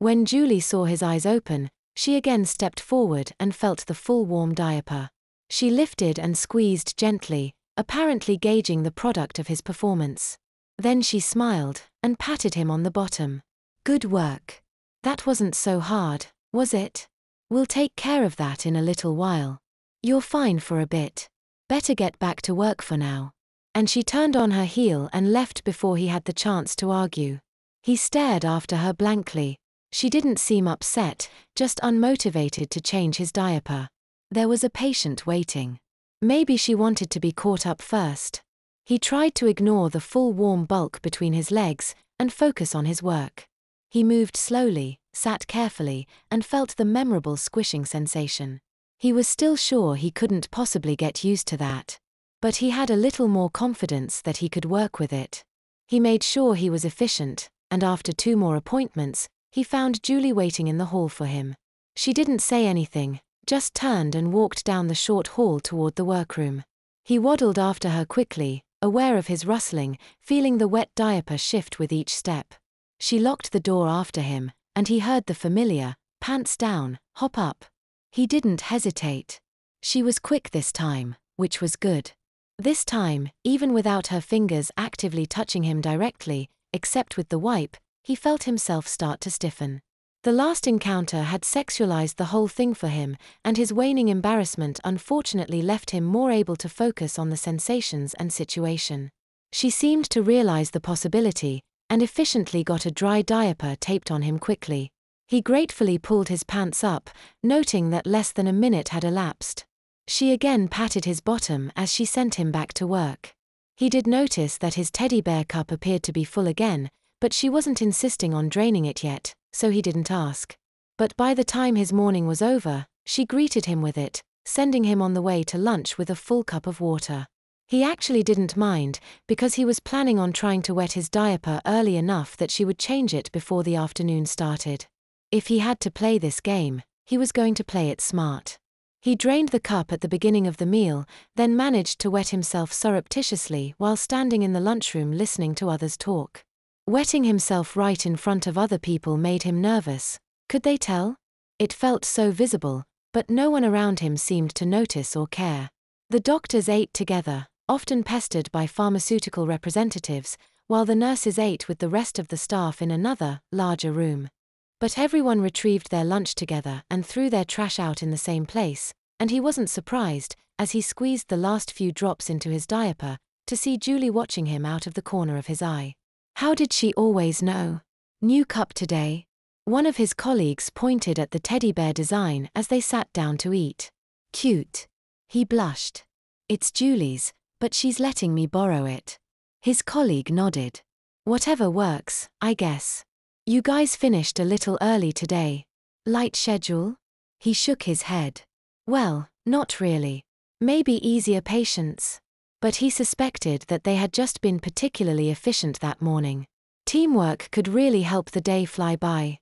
When Julie saw his eyes open, she again stepped forward and felt the full warm diaper. She lifted and squeezed gently, apparently gauging the product of his performance. Then she smiled and patted him on the bottom. Good work. That wasn't so hard, was it? We'll take care of that in a little while. You're fine for a bit. Better get back to work for now. And she turned on her heel and left before he had the chance to argue. He stared after her blankly. She didn't seem upset, just unmotivated to change his diaper. There was a patient waiting. Maybe she wanted to be caught up first. He tried to ignore the full warm bulk between his legs and focus on his work. He moved slowly, sat carefully, and felt the memorable squishing sensation. He was still sure he couldn't possibly get used to that. But he had a little more confidence that he could work with it. He made sure he was efficient, and after 2 more appointments, he found Julie waiting in the hall for him. She didn't say anything, just turned and walked down the short hall toward the workroom. He waddled after her quickly, aware of his rustling, feeling the wet diaper shift with each step. She locked the door after him, and he heard the familiar, pants down, hop up. He didn't hesitate. She was quick this time, which was good. This time, even without her fingers actively touching him directly, except with the wipe, he felt himself start to stiffen. The last encounter had sexualized the whole thing for him, and his waning embarrassment unfortunately left him more able to focus on the sensations and situation. She seemed to realize the possibility, and efficiently got a dry diaper taped on him quickly. He gratefully pulled his pants up, noting that less than a minute had elapsed. She again patted his bottom as she sent him back to work. He did notice that his teddy bear cup appeared to be full again, but she wasn't insisting on draining it yet, so he didn't ask. But by the time his morning was over, she greeted him with it, sending him on the way to lunch with a full cup of water. He actually didn't mind, because he was planning on trying to wet his diaper early enough that she would change it before the afternoon started. If he had to play this game, he was going to play it smart. He drained the cup at the beginning of the meal, then managed to wet himself surreptitiously while standing in the lunchroom listening to others talk. Wetting himself right in front of other people made him nervous. Could they tell? It felt so visible, but no one around him seemed to notice or care. The doctors ate together, often pestered by pharmaceutical representatives, while the nurses ate with the rest of the staff in another, larger room. But everyone retrieved their lunch together and threw their trash out in the same place, and he wasn't surprised, as he squeezed the last few drops into his diaper, to see Julie watching him out of the corner of his eye. How did she always know? New cup today? One of his colleagues pointed at the teddy bear design as they sat down to eat. Cute. He blushed. It's Julie's, but she's letting me borrow it. His colleague nodded. Whatever works, I guess. You guys finished a little early today. Light schedule? He shook his head. Well, not really. Maybe easier patients. But he suspected that they had just been particularly efficient that morning. Teamwork could really help the day fly by.